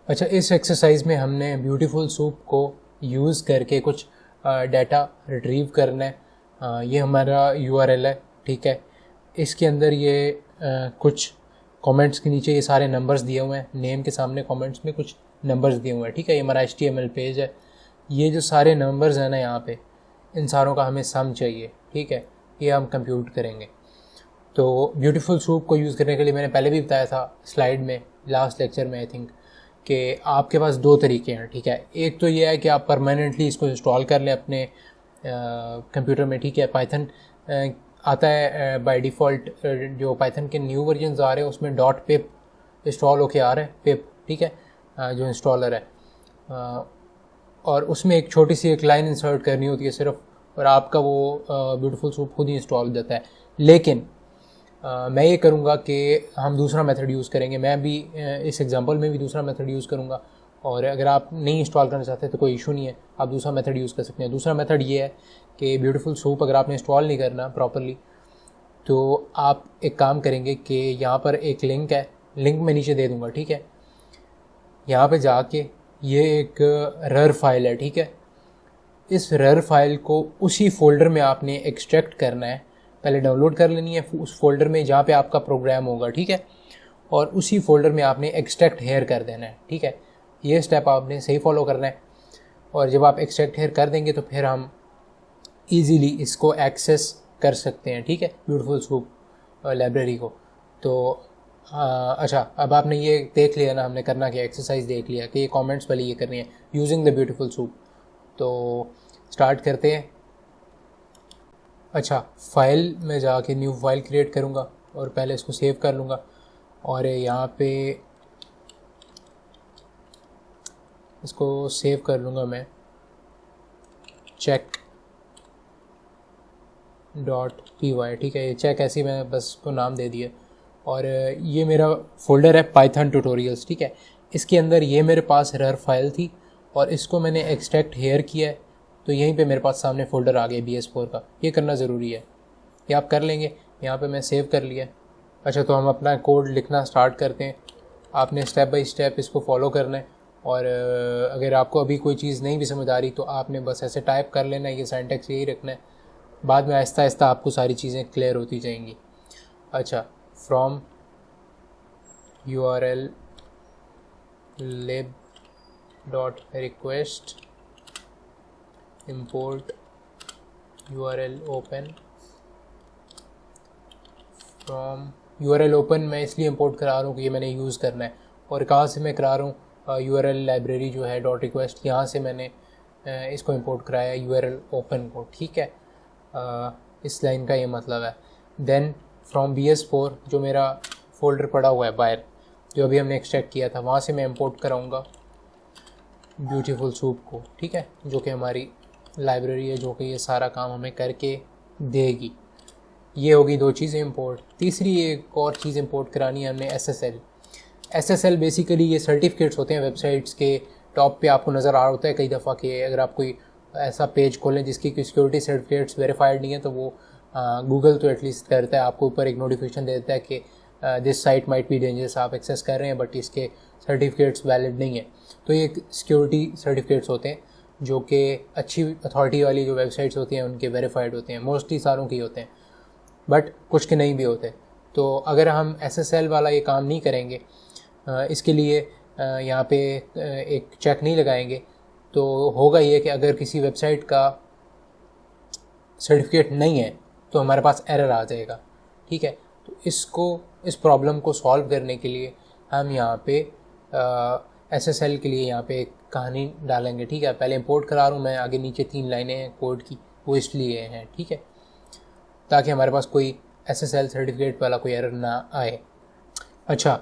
अच्छा, इस एक्सरसाइज में हमने ब्यूटीफुल सूप को यूज़ करके कुछ डाटा रिट्रीव करना है। ये हमारा यूआरएल है, ठीक है। इसके अंदर ये कुछ कमेंट्स के नीचे ये सारे नंबर्स दिए हुए हैं, नेम के सामने कमेंट्स में कुछ नंबर्स दिए हुए हैं, ठीक है। ये हमारा HTML पेज है। ये जो सारे नंबर्स हैं ना यहाँ पे, इन सारों का हमें सम चाहिए, ठीक है। ये हम कंप्यूट करेंगे। तो ब्यूटीफुल सूप को यूज़ करने के लिए मैंने पहले भी बताया था स्लाइड में, लास्ट लेक्चर में आई थिंक, कि आपके पास दो तरीके हैं, ठीक है। एक तो ये है कि आप परमानेंटली इसको इंस्टॉल कर लें अपने कंप्यूटर में, ठीक है। पाइथन आता है बाय डिफ़ॉल्ट, जो पाइथन के न्यू वर्जन आ रहे हैं उसमें .pip इंस्टॉल होके आ रहा है, पिप, ठीक है, जो इंस्टॉलर है। और उसमें एक छोटी सी एक लाइन इंसर्ट करनी होती है सिर्फ, और आपका वो ब्यूटीफुल सूप खुद ही इंस्टॉल हो जाता है। लेकिन मैं ये करूँगा कि हम दूसरा मेथड यूज़ करेंगे। मैं भी इस एग्जांपल में भी दूसरा मेथड यूज़ करूँगा, और अगर आप नहीं इंस्टॉल करना चाहते तो कोई इशू नहीं है, आप दूसरा मेथड यूज़ कर सकते हैं। दूसरा मेथड ये है कि ब्यूटीफुल सूप अगर आपने इंस्टॉल नहीं करना प्रॉपरली, तो आप एक काम करेंगे कि यहाँ पर एक लिंक है, लिंक मैं नीचे दे दूँगा, ठीक है। यहाँ पे जाके ये एक रर फाइल है, ठीक है। इस रर फाइल को उसी फोल्डर में आपने एक्सट्रैक्ट करना है, पहले डाउनलोड कर लेनी है उस फोल्डर में जहाँ पे आपका प्रोग्राम होगा, ठीक है। और उसी फोल्डर में आपने एक्सट्रैक्ट हेयर कर देना है, ठीक है। ये स्टेप आपने सही फॉलो करना है, और जब आप एक्सट्रैक्ट हेयर कर देंगे तो फिर हम इजीली इसको एक्सेस कर सकते हैं, ठीक है, ब्यूटीफुल सूप लाइब्रेरी को। तो अच्छा, अब आपने ये देख लिया ना हमने करना क्या, एक्सरसाइज देख लिया कि ये कमेंट्स वाली ये करनी है यूजिंग द ब्यूटीफुल सूप। तो स्टार्ट करते हैं। अच्छा, फाइल में जाके न्यू फाइल क्रिएट करूँगा और पहले इसको सेव कर लूँगा, और यहाँ पे इसको सेव कर लूँगा मैं check.py, ठीक है। ये चेक ऐसे ही मैं बस को नाम दे दिया, और ये मेरा फोल्डर है पाइथन ट्यूटोरियल्स, ठीक है। इसके अंदर ये मेरे पास रर फाइल थी और इसको मैंने एक्सट्रैक्ट हेयर किया है, तो यहीं पे मेरे पास सामने फ़ोल्डर आ गया BS4 का। ये करना ज़रूरी है, ये आप कर लेंगे। यहाँ पे मैं सेव कर लिया। अच्छा, तो हम अपना कोड लिखना स्टार्ट करते हैं। आपने स्टेप बाय स्टेप इसको फॉलो करना है, और अगर आपको अभी कोई चीज़ नहीं भी समझ आ रही तो आपने बस ऐसे टाइप कर लेना है, ये सिंटैक्स यही रखना है। बाद में आहिस्ता आहिस्ता आपको सारी चीज़ें क्लियर होती जाएंगी। अच्छा, from URL lib.request import URL open। From URL open मैं इसलिए इंपोर्ट करा रहा हूँ कि ये मैंने यूज़ करना है, और कहाँ से मैं करा रहा हूँ, URL लाइब्रेरी जो है .request, यहाँ से मैंने इसको इंपोर्ट कराया है URL open को, ठीक है। इस लाइन का ये मतलब है। देन फ्रॉम BS4 जो मेरा फोल्डर पड़ा हुआ है बाहर, जो अभी हमने एक्सट्रैक्ट किया था, वहाँ से मैं इंपोर्ट कराऊंगा ब्यूटीफुल सूप को, ठीक है, जो कि हमारी लाइब्रेरी है, जो कि ये सारा काम हमें करके देगी। ये होगी दो चीज़ें इंपोर्ट। तीसरी एक और चीज़ इंपोर्ट करानी है हमने, SSL बेसिकली ये सर्टिफिकेट्स होते हैं वेबसाइट्स के टॉप पे आपको नज़र आ रहा होता है कई दफ़ा कि अगर आप कोई ऐसा पेज खोलें जिसकी सिक्योरिटी सर्टिफिकेट्स वेरीफाइड नहीं है, तो वो गूगल तो एटलीस्ट करता है, आपको ऊपर एक नोटिफिकेशन देता है कि this site might be dangerous, आप एक्सेस कर रहे हैं बट इसके सर्टिफिकेट्स वैलिड नहीं है। तो ये सिक्योरिटी सर्टिफिकेट्स होते हैं जो कि अच्छी अथॉरिटी वाली जो वेबसाइट्स होती हैं उनके वेरीफाइड होते हैं, मोस्टली सारों के होते हैं, बट कुछ के नहीं भी होते। तो अगर हम SSL वाला ये काम नहीं करेंगे, इसके लिए यहाँ पे एक चेक नहीं लगाएंगे, तो होगा ये कि अगर किसी वेबसाइट का सर्टिफिकेट नहीं है तो हमारे पास एरर आ जाएगा, ठीक है। तो इस प्रॉब्लम को सॉल्व करने के लिए हम यहाँ पे SSL के लिए यहाँ पे एक कहानी डालेंगे, ठीक है। पहले इंपोर्ट करा रहा हूँ मैं, आगे नीचे 3 लाइनें हैं कोड की, वो इसलिए हैं, ठीक है, ताकि हमारे पास कोई SSL सर्टिफिकेट वाला कोई एरर ना आए। अच्छा,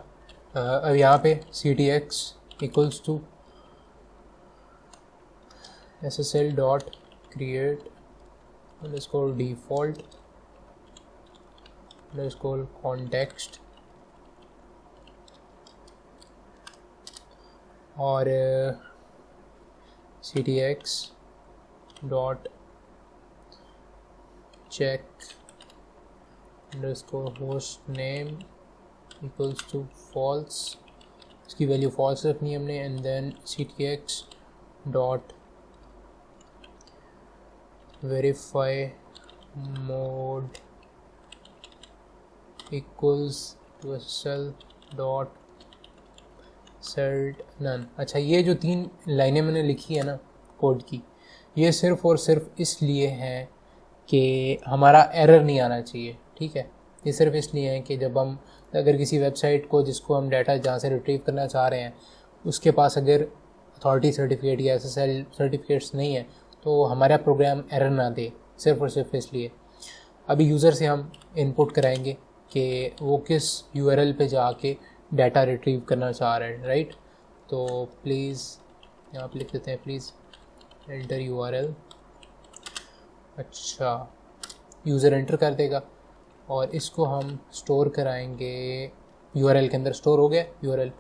अब यहाँ पे CTX equals to SSL.create _default _context, और CTX dot check _host name equals to false इसकी वैल्यू फॉल्स रखनी है हमने, and then ctx dot verify mode equals to SSL dot set none. अच्छा, ये जो 3 लाइनें मैंने लिखी है ना कोड की, ये सिर्फ़ और सिर्फ इसलिए हैं कि हमारा एरर नहीं आना चाहिए, ठीक है। ये सिर्फ इसलिए है कि जब हम अगर किसी वेबसाइट को जिसको हम डाटा जहाँ से रिट्रीव करना चाह रहे हैं उसके पास अगर अथॉरिटी सर्टिफिकेट या SSL सर्टिफिकेट्स नहीं है तो हमारा प्रोग्राम एरर ना दे, सिर्फ और सिर्फ इसलिए। अभी यूज़र से हम इनपुट कराएंगे कि वो किस URL पे जाके डाटा रिट्रीव करना चाह रहे हैं, राइट। तो प्लीज़ यहाँ पे लिख देते हैं, प्लीज़ एंटर URL। अच्छा, यूज़र एंटर कर देगा और इसको हम स्टोर कराएंगे URL के अंदर। स्टोर हो गया URL,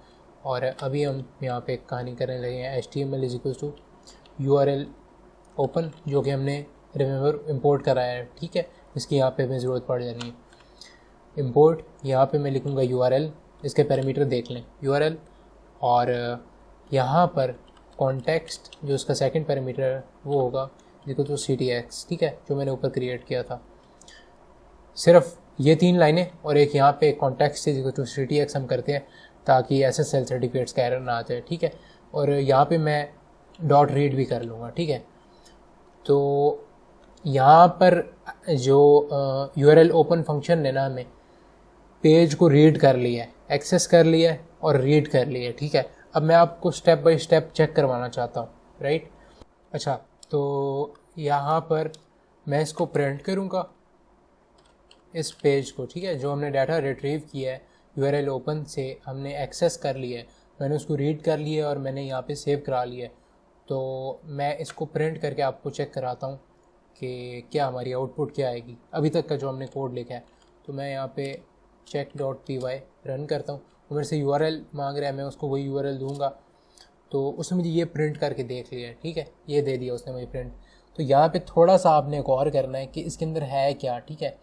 और अभी हम यहाँ पे कहानी करने लगे हैं HTML is equals to URL open, जो कि हमने रिमेंबर इंपोर्ट कराया है, ठीक है। इसकी यहाँ पे हमें ज़रूरत पड़ जानी है इंपोर्ट। यहाँ पे मैं लिखूँगा URL, इसके पैरामीटर देख लें URL, और यहाँ पर कॉन्टेक्स्ट जो इसका सेकंड पैरामीटर है वो होगा जिसको तो ctx, ठीक है, जो मैंने ऊपर क्रिएट किया था। सिर्फ ये 3 लाइनें और एक यहाँ पे कॉन्टेक्स्ट है जिसको तो ctx हम करते हैं ताकि SSL सर्टिफिकेट्स का एरर ना आ जाए, ठीक है। और यहाँ पे मैं डॉट रीड भी कर लूँगा, ठीक है। तो यहाँ पर जो URL ओपन फंक्शन ने ना हमें पेज को रीड कर लिया है, एक्सेस कर लिया है और रीड कर लिया है, ठीक है। अब मैं आपको स्टेप बाय स्टेप चेक करवाना चाहता हूँ, राइट। अच्छा, तो यहाँ पर मैं इसको प्रिंट करूँगा इस पेज को, ठीक है, जो हमने डाटा रिट्रीव किया है URL ओपन से, हमने एक्सेस कर लिया है, मैंने उसको रीड कर लिया है और मैंने यहाँ पे सेव करा लिया है। तो मैं इसको प्रिंट करके आपको चेक कराता हूँ कि क्या हमारी आउटपुट क्या आएगी अभी तक का जो हमने कोड लिखा है। तो मैं यहाँ पे check.py रन करता हूँ, वो मेरे से URL मांग रहा है, मैं उसको वही URL दूंगा। तो उसने मुझे ये प्रिंट करके देख लिया, ठीक है, ये दे दिया उसने मुझे प्रिंट। तो यहाँ पे थोड़ा सा आपने गौर करना है कि इसके अंदर है क्या, ठीक है।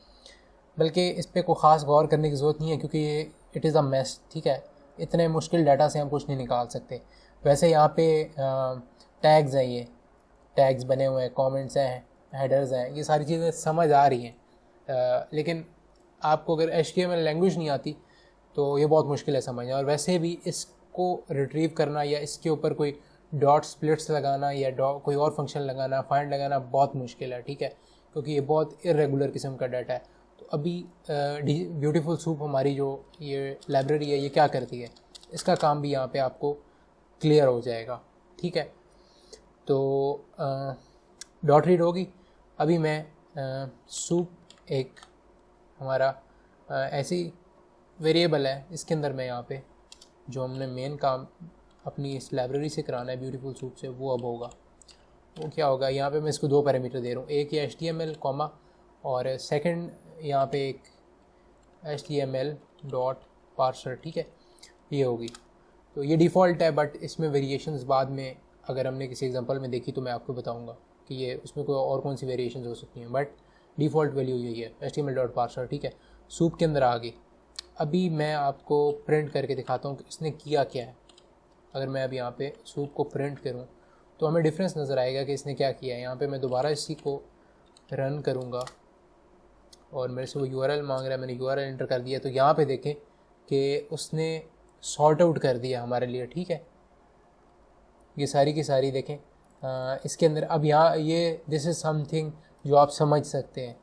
बल्कि इस पर कोई ख़ास गौर करने की ज़रूरत नहीं है क्योंकि ये इट इज़ अ मेस, ठीक है। इतने मुश्किल डाटा से हम कुछ नहीं निकाल सकते। वैसे यहाँ पे टैग्स हैं, ये टैग्स बने हुए हैं, कमेंट्स हैं, हेडर्स हैं, ये सारी चीज़ें समझ आ रही हैं, लेकिन आपको अगर HTML लैंग्वेज नहीं आती तो ये बहुत मुश्किल है समझना। और वैसे भी इसको रिट्रीव करना या इसके ऊपर कोई डॉट स्प्लिट्स लगाना या कोई और फंक्शन लगाना, फाइंड लगाना बहुत मुश्किल है, ठीक है, क्योंकि ये बहुत इरेगुलर किस्म का डाटा है। तो अभी ब्यूटीफुल सूप हमारी जो ये लाइब्रेरी है ये क्या करती है, इसका काम भी यहाँ पे आपको क्लियर हो जाएगा, ठीक है। तो डॉट रीड होगी। अभी मैं सूप एक हमारा ऐसी वेरिएबल है, इसके अंदर मैं यहाँ पे जो हमने मेन काम अपनी इस लाइब्रेरी से कराना है ब्यूटीफुल सूप से, वो अब होगा। वो क्या होगा, यहाँ पे मैं इसको 2 पैरामीटर दे रहा हूँ, एक ये HTML कॉमा और सेकंड यहाँ पे एक HTML डॉट पार्सर, ठीक है, ये होगी। तो ये डिफ़ॉल्ट है, बट इसमें वेरिएशंस बाद में अगर हमने किसी एग्जांपल में देखी तो मैं आपको बताऊंगा कि ये उसमें कोई और कौन सी वेरिएशंस हो सकती हैं, बट डिफ़ॉल्ट वैल्यू यही है HTML डॉट पार्सर, ठीक है। सूप के अंदर आ गई। अभी मैं आपको प्रिंट करके दिखाता हूँ कि इसने किया क्या है। अगर मैं अब यहाँ पे सूप को प्रिंट करूँ तो हमें डिफरेंस नज़र आएगा कि इसने क्या किया है। यहाँ पे मैं दोबारा इसी को रन करूँगा और मेरे से वो URL मांग रहा है, मैंने URL एंटर कर दिया। तो यहाँ पे देखें कि उसने सॉर्ट आउट कर दिया हमारे लिए, ठीक है। ये सारी की सारी देखें इसके अंदर। अब यहाँ ये दिस इज़ समथिंग जो आप समझ सकते हैं।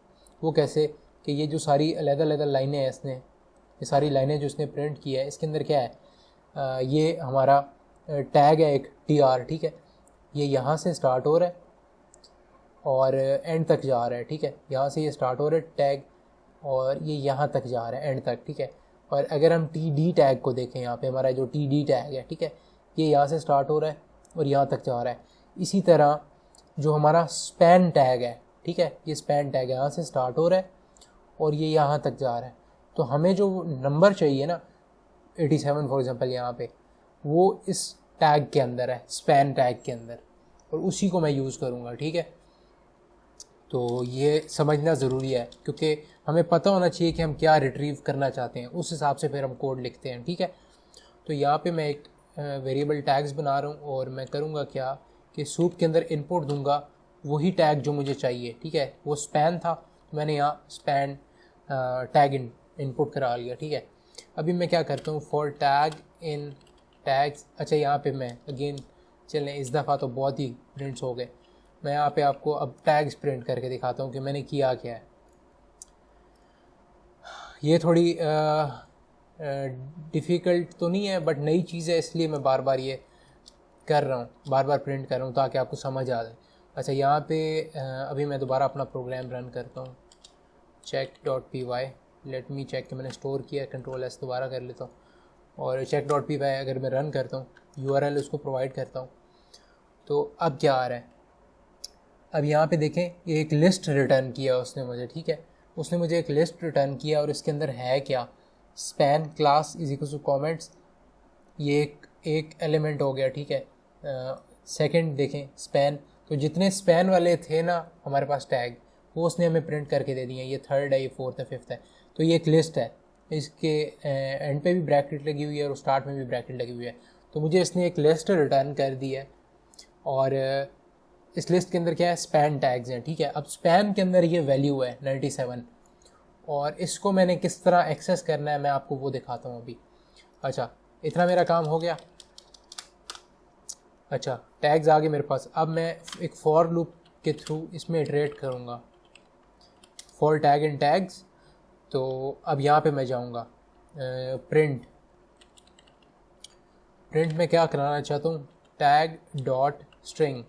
वो कैसे कि ये जो सारी अलग-अलग लाइनें हैं, इसने ये सारी लाइनें जो इसने प्रिंट की है, इसके अंदर क्या है, ये हमारा टैग है एक TR, ठीक है। ये यहाँ से स्टार्ट हो रहा है और एंड तक जा रहा है, ठीक है। यहाँ से ये स्टार्ट हो रहा है टैग और ये यहाँ तक जा रहा है एंड तक, ठीक है। और अगर हम TD टैग को देखें, यहाँ पे हमारा जो TD टैग है, ठीक है, ये यहाँ से स्टार्ट हो रहा है और यहाँ तक जा रहा है। इसी तरह जो हमारा स्पैन टैग है, ठीक है, ये स्पैन टैग यहाँ से स्टार्ट हो रहा है और ये यहाँ तक जा रहा है। तो हमें जो नंबर चाहिए ना 87 फॉर एग्जांपल यहाँ पे, वो इस टैग के अंदर है, स्पैन टैग के अंदर, और उसी को मैं यूज़ करूँगा, ठीक है। तो ये समझना ज़रूरी है क्योंकि हमें पता होना चाहिए कि हम क्या रिट्रीव करना चाहते हैं, उस हिसाब से फिर हम कोड लिखते हैं, ठीक है। तो यहाँ पे मैं एक वेरिएबल टैग्स बना रहा हूँ और मैं करूँगा क्या कि सूप के अंदर इनपुट दूंगा वही टैग जो मुझे चाहिए, ठीक है। वो स्पैन था तो मैंने यहाँ स्पैन टैग इनपुट करा लिया, ठीक है। अभी मैं क्या करता हूँ, फॉर टैग इन टैग्स, अच्छा यहाँ पे मैं अगेन, चलें इस दफ़ा तो बहुत ही प्रिंट्स हो गए। मैं यहाँ पे आपको अब टैग्स प्रिंट करके दिखाता हूँ कि मैंने किया क्या है। ये थोड़ी डिफ़िकल्ट तो नहीं है बट नई चीज़ है, इसलिए मैं बार बार ये कर रहा हूँ, बार बार प्रिंट कर रहा हूँ ताकि आपको समझ आ जाए। अच्छा यहाँ पे अभी मैं दोबारा अपना प्रोग्राम रन करता हूँ, check.py, लेट मी चेक कि मैंने स्टोर किया, Ctrl+S दोबारा कर लेता हूँ और check.py अगर मैं रन करता हूँ, URL उसको प्रोवाइड करता हूँ, तो अब क्या आ रहा है। अब यहाँ पे देखें ये एक लिस्ट रिटर्न किया उसने मुझे, ठीक है। उसने मुझे एक लिस्ट रिटर्न किया और इसके अंदर है क्या, span class is equal to comments, ये एक एलिमेंट हो गया, ठीक है। सेकंड देखें स्पैन, तो जितने स्पैन वाले थे ना हमारे पास टैग, वो उसने हमें प्रिंट करके दे दिए। ये थर्ड है, ये फोर्थ है, फिफ्थ है, तो ये एक लिस्ट है। इसके एंड पे भी ब्रैकेट लगी हुई है और स्टार्ट में भी ब्रैकेट लगी हुई है, तो मुझे इसने एक लिस्ट रिटर्न कर दी है और इस लिस्ट के अंदर क्या है, स्पैन टैग्स हैं, ठीक है। अब स्पैन के अंदर ये वैल्यू है 97 और इसको मैंने किस तरह एक्सेस करना है मैं आपको वो दिखाता हूँ अभी। अच्छा इतना मेरा काम हो गया। अच्छा टैग्स आ गए मेरे पास। अब मैं एक फॉर लूप के थ्रू इसमें इटरेट करूँगा, फॉर टैग इन टैग्स। तो अब यहाँ पे मैं जाऊँगा प्रिंट में क्या कराना चाहता हूँ, टैग डॉट स्ट्रिंग।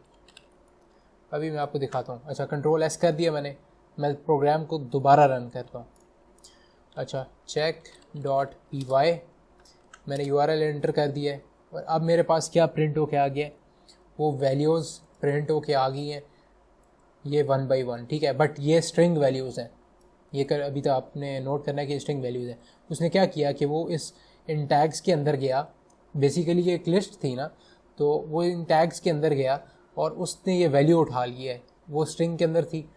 अभी मैं आपको दिखाता हूँ। अच्छा Ctrl+S कर दिया मैंने, मैं प्रोग्राम को दोबारा रन करता हूँ। अच्छा check.py, मैंने URL एंटर कर दिया है और अब मेरे पास क्या प्रिंट होके आ गया है, वो वैल्यूज़ प्रिंट होके आ गई हैं, ये 1 by 1, ठीक है। बट ये स्ट्रिंग वैल्यूज़ हैं, ये कर अभी तो आपने नोट करना है कि स्ट्रिंग वैल्यूज़ हैं। उसने क्या किया कि वो इन टैग्स के अंदर गया, बेसिकली ये एक लिस्ट थी ना, तो वो इन टैग्स के अंदर गया और उसने ये वैल्यू उठा लिया है, वो स्ट्रिंग के अंदर थी।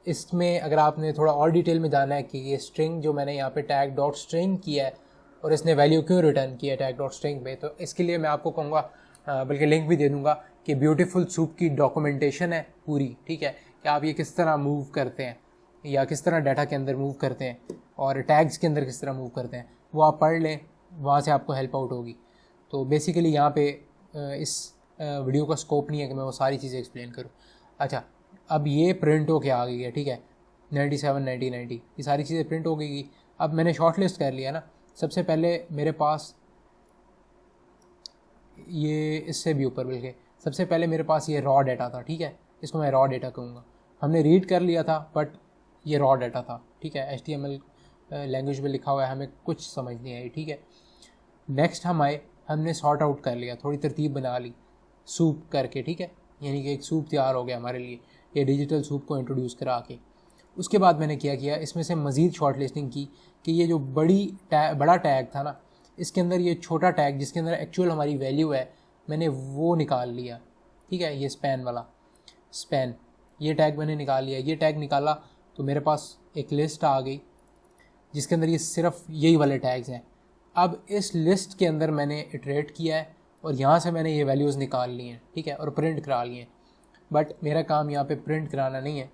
इसमें अगर आपने थोड़ा और डिटेल में जाना है कि ये स्ट्रिंग जो मैंने यहाँ पे टैग डॉट स्ट्रिंग किया है और इसने वैल्यू क्यों रिटर्न किया है टैग डॉट स्ट्रिंग पे, तो इसके लिए मैं आपको कहूँगा, बल्कि लिंक भी दे दूँगा कि ब्यूटीफुल सूप की डॉक्यूमेंटेशन है पूरी, ठीक है, कि आप ये किस तरह मूव करते हैं या किस तरह डाटा के अंदर मूव करते हैं और टैग्स के अंदर किस तरह मूव करते हैं, वो आप पढ़ लें, वहाँ से आपको हेल्प आउट होगी। तो बेसिकली यहाँ पे इस वीडियो का स्कोप नहीं है कि मैं वो सारी चीज़ें एक्सप्लेन करूँ। अच्छा अब ये प्रिंट होके आ गई है, ठीक है, 97 90 90 ये सारी चीज़ें प्रिंट हो गई। अब मैंने शॉर्ट लिस्ट कर लिया ना। सबसे पहले मेरे पास ये, इससे भी ऊपर बल्कि सबसे पहले मेरे पास ये रॉ डाटा था, ठीक है, इसको मैं रॉ डाटा कहूँगा। हमने रीड कर लिया था बट ये रॉ डाटा था, ठीक है, HTML लैंग्वेज में लिखा हुआ है, हमें कुछ समझ नहीं आई, ठीक है। नेक्स्ट हम आए, हमने सॉर्ट आउट कर लिया, थोड़ी तरतीब बना ली सूप करके, ठीक है, यानी कि एक सूप तैयार हो गया हमारे लिए, ये डिजिटल सूप को इंट्रोड्यूस करा के। उसके बाद मैंने क्या किया, इसमें से मज़ीद शॉर्ट लिस्टिंग की कि ये जो बड़ा टैग था ना, इसके अंदर ये छोटा टैग जिसके अंदर एक्चुअल हमारी वैल्यू है, मैंने वो निकाल लिया, ठीक है, ये स्पैन वाला, स्पैन ये टैग मैंने निकाल लिया। ये टैग निकाला तो मेरे पास एक लिस्ट आ गई जिसके अंदर ये सिर्फ यही वाले टैग्स हैं। अब इस लिस्ट के अंदर मैंने इटरेट किया है और यहाँ से मैंने ये वैल्यूज़ निकाल ली हैं, ठीक है, और प्रिंट करा लिए हैं। बट मेरा काम यहाँ पे प्रिंट कराना नहीं है,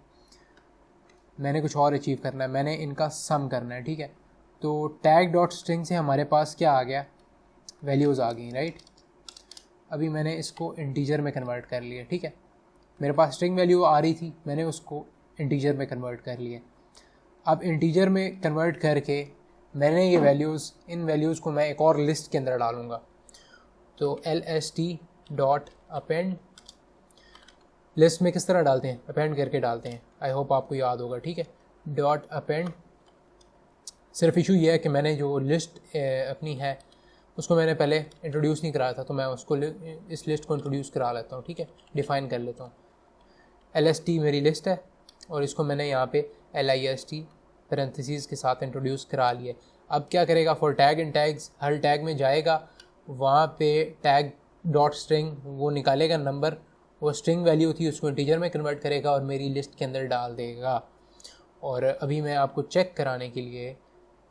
मैंने कुछ और अचीव करना है, मैंने इनका सम करना है, ठीक है। तो टैग डॉट स्ट्रिंग से हमारे पास क्या आ गया, वैल्यूज़ आ गई, राइट। अभी मैंने इसको इंटीजर में कन्वर्ट कर लिया, ठीक है, मेरे पास स्ट्रिंग वैल्यू आ रही थी, मैंने उसको इंटीजर में कन्वर्ट कर लिया। अब इंटीजर में कन्वर्ट करके मैंने ये वैल्यूज़, इन वैल्यूज़ को मैं एक और लिस्ट के अंदर डालूँगा। तो lst.append, लिस्ट में किस तरह डालते हैं, अपेंड करके डालते हैं, आई होप आपको याद होगा, ठीक है। डॉट अपेंड, सिर्फ इशू ये है कि मैंने जो लिस्ट अपनी है उसको मैंने पहले इंट्रोड्यूस नहीं कराया था, तो मैं उसको इस लिस्ट को इंट्रोड्यूस करा लेता हूँ, ठीक है, डिफ़ाइन कर लेता हूँ। lst मेरी लिस्ट है और इसको मैंने यहाँ पे list पैरेंथेसिस के साथ इंट्रोड्यूस करा लिया। अब क्या करेगा, for tag in tags, her tag में जाएगा, वहाँ पे टैग डॉट स्ट्रिंग वो निकालेगा नंबर, वो स्ट्रिंग वैल्यू थी उसको इंटीजर में कन्वर्ट करेगा और मेरी लिस्ट के अंदर डाल देगा। और अभी मैं आपको चेक कराने के लिए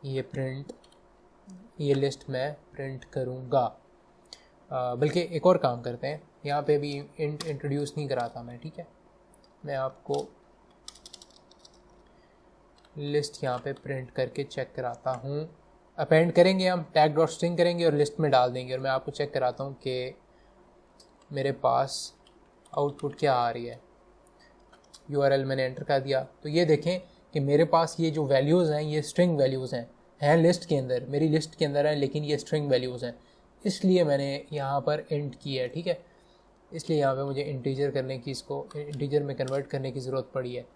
ये प्रिंट ये लिस्ट मैं प्रिंट करूँगा। बल्कि एक और काम करते हैं, यहाँ पे भी इंट्रोड्यूस नहीं कराता मैं, ठीक है। मैं आपको लिस्ट यहाँ पे प्रिंट करके चेक कराता हूँ। अपेंड करेंगे हम, टैग डॉट स्ट्रिंग करेंगे और लिस्ट में डाल देंगे, और मैं आपको चेक कराता हूँ कि मेरे पास आउटपुट क्या आ रही है। URL मैंने एंटर कर दिया, तो ये देखें कि मेरे पास ये जो वैल्यूज़ हैं ये स्ट्रिंग वैल्यूज़ हैं लिस्ट के अंदर, मेरी लिस्ट के अंदर हैं, लेकिन ये स्ट्रिंग वैल्यूज़ हैं, इसलिए मैंने यहाँ पर इंट की है, ठीक है। इसलिए यहाँ पे मुझे इंटीजर करने की, इसको इंटीजर में कन्वर्ट करने की ज़रूरत पड़ी है।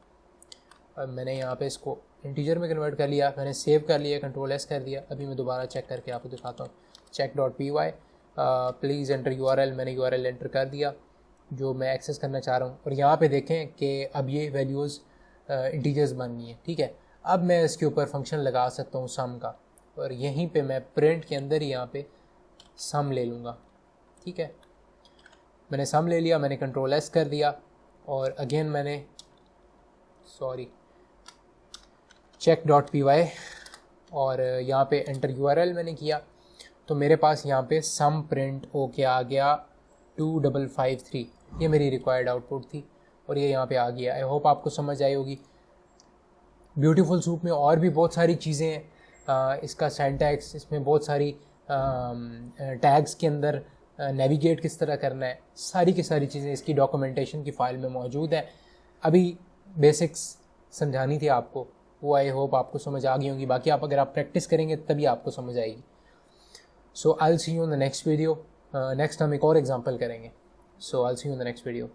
अब मैंने यहाँ पे इसको इंटीजर में कन्वर्ट कर लिया, मैंने सेव कर लिया, Ctrl+S कर दिया। अभी मैं दोबारा चेक करके आपको दिखाता हूँ। check.py प्लीज़ एंटर URL, मैंने URL एंटर कर दिया जो मैं एक्सेस करना चाह रहा हूँ, और यहाँ पे देखें कि अब ये वैल्यूज़ इंटीजर्स बन गई हैं, ठीक है। अब मैं इसके ऊपर फंक्शन लगा सकता हूँ सम का, और यहीं पे मैं प्रिंट के अंदर ही यहाँ पे सम ले लूँगा, ठीक है। मैंने सम ले लिया, मैंने Ctrl+S कर दिया, और अगेन मैंने check.py और यहाँ पे एंटर URL मैंने किया, तो मेरे पास यहाँ पे सम प्रिंट होके आ गया 2553। ये मेरी रिक्वायर्ड आउटपुट थी और ये यहाँ पे आ गया। आई होप आपको समझ आई होगी। ब्यूटीफुल सूप में और भी बहुत सारी चीज़ें हैं, इसका सिंटैक्स, इसमें बहुत सारी टैग्स के अंदर नेविगेट किस तरह करना है, सारी की सारी चीज़ें इसकी डॉक्यूमेंटेशन की फ़ाइल में मौजूद है। अभी बेसिक्स समझानी थी आपको, वो आई होप आपको समझ आ गई होंगी। बाकी अगर आप प्रैक्टिस करेंगे तभी आपको समझ आएगी। So I will see you in the next video. Next हम एक और एग्जांपल करेंगे। So I will see you in the next video.